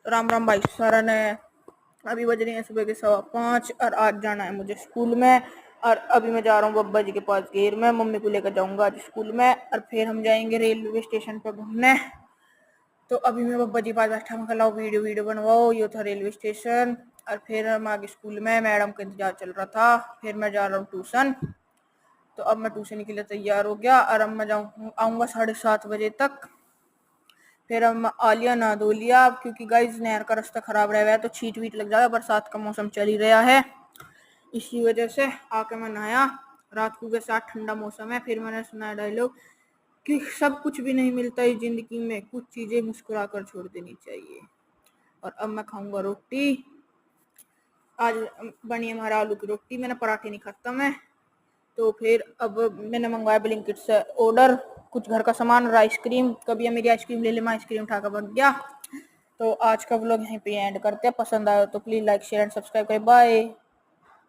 राम राम भाई सारा ने। अभी बज रही है सुबह के 5:15 और आज जाना है मुझे स्कूल में। और अभी मैं जा रहा हूँ बब्बा जी के पास घेर में, मम्मी को लेकर जाऊंगा आज स्कूल में और फिर हम जाएंगे रेलवे स्टेशन पर घूमने। तो अभी मैं बब्बा जी के पास बैठा हूँ, लाओ वीडियो वीडियो बनवाओ। ये था रेलवे स्टेशन और फिर हम आगे स्कूल में, मैडम का इंतजार चल रहा था। फिर मैं जा रहा हूँ ट्यूशन। तो अब मैं ट्यूशन के लिए तैयार हो गया और अब मैं आऊँगा 7:30 बजे तक। फिर हम आलिया नहा धो लिया क्योंकि गाइस नहर का रास्ता खराब रह गया है तो छींट वीट लग जाएगा। बरसात का मौसम चल ही रहा है, इसी वजह से आके मैं नहाया। रात को के साथ ठंडा मौसम है। फिर मैंने सुना डायलॉग कि सब कुछ भी नहीं मिलता है जिंदगी में, कुछ चीजें मुस्कुरा कर छोड़ देनी चाहिए। और अब मैं खाऊंगा रोटी। आज बनी हमारा आलू की रोटी, मैंने पराठे नहीं खाता मैं। तो फिर अब मैंने मंगवाया ब्लिंकिट से ऑर्डर कुछ घर का सामान और आइसक्रीम। कभी मेरी आइसक्रीम ले ले, मैं आइसक्रीम उठा कर बन गया। तो आज का व्लॉग यहीं पे एंड करते हैं। पसंद आया तो please like share and subscribe करें। बाय।